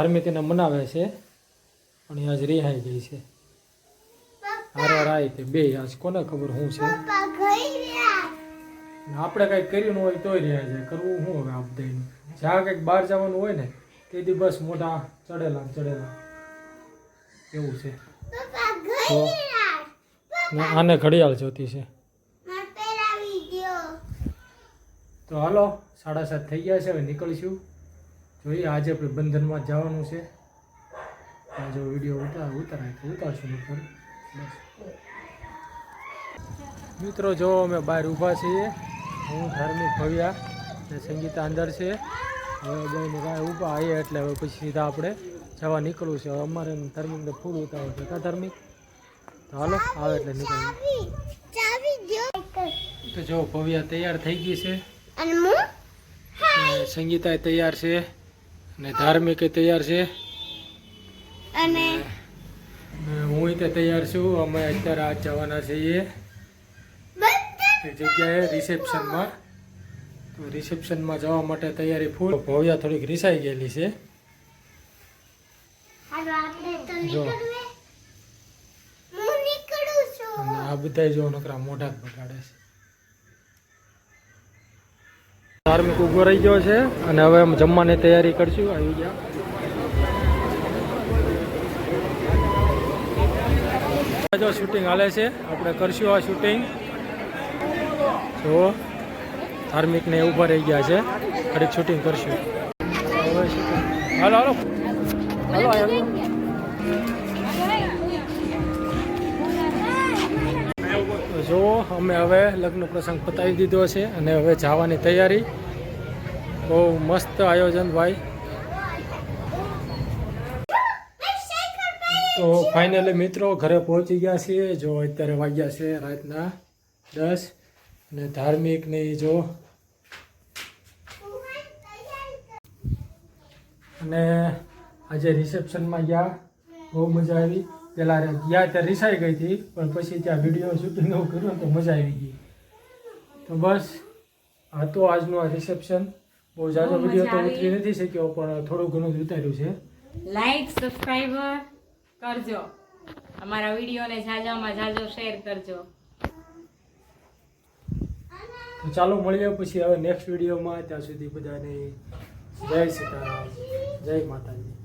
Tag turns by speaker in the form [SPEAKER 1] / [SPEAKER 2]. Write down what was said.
[SPEAKER 1] ધાર્મિક એને મનાવે છે પણ આજ રિહાઈ ગઈ છે હારવાર આવી તે બે આજ કોને ખબર શું છે આપણે કંઈક કર્યું હોય તોય રહ્યા છે કરવું શું હવે આપ દઈને જ્યાં કંઈક બહાર જવાનું હોય ને તેથી બસ મોટા ચડેલા એવું છે તો આને ઘડિયાળ જોતી છે તો હાલો 7:30 થઈ ગયા છે હવે નીકળીશું જોઈએ આજે આપણે બંધનમાં જવાનું છે જો વિડીયો ઉતારાય તો ઉતારશું ઉપર બસ મિત્રો જો અમે બહાર ઊભા છીએ હું ધાર્મિક ભવ્યા ને સંગીતા અંદર છે હવે બેન કાંઈ ઊભા આવીએ એટલે હવે પછી સીધા આપણે જવા નીકળવું છે હવે અમારે ધાર્મિકને ફૂલ ઉતાવળ છે કા ધાર્મિક તો હાલો આવે એટલે નીકળવું તો જો ભવ્યા તૈયાર થઈ ગઈ છે સંગીતા તૈયાર છે અને ધાર્મિક તૈયાર છે અને હું તે તૈયાર છું અમે અત્યારે આજ જવાના છીએ જગ્યાએ રિસેપ્શનમાં તો રિસેપ્શનમાં જવા માટે તૈયારી ફૂલ ભવ્યા થોડીક રિસાઈ ગયેલી છે જો અને આ બધા જો નકરા મોઢા જ બગાડે છે ધાર્મિક ઉભો રહી ગયો છે અને હવે અમે જમવાની તૈયારી કરશું આવી ગયા જો શૂટિંગ હાલે છે આપણે કરશું આ શૂટિંગ જો ધાર્મિક ને ઊભા રહી ગયા છે ઘડીક શૂટિંગ કરશું હાલો હાલો હાલો હાલો જો અમે હવે લગ્ન પ્રસંગ પતાવી દીધો છે અને હવે જવાની તૈયારી બહુ મસ્ત આયોજન ભાઈ તો ફાઇનલી મિત્રો ઘરે પહોંચી ગયા છીએ જો અત્યારે વાગ્યા છે રાતના 10 અને ધાર્મિકની જો અને આજે રિસેપ્શનમાં ગયા બહુ મજા આવી પહેલાં ગયા ત્યાં રિસાઈ ગઈ હતી પણ પછી ત્યાં વિડીયો શૂટિંગ એવું કર્યું તો મજા આવી ગઈ તો બસ આ તો આજનું આ રિસેપ્શન બહુ જાજો વિડીયો તો ઉતરી નથી શક્યો પણ થોડું ઘણું જ ઉતાર્યું છે
[SPEAKER 2] લાઈક સબસ્ક્રાઇબર કરજો અમારા વિડીયોને જાજામાં જાજો શેર કરજો
[SPEAKER 1] તો ચાલો મળીએ પછી હવે નેક્સ્ટ વિડીયોમાં ત્યાં સુધી બધાને જય સીતારામ જય માતાજી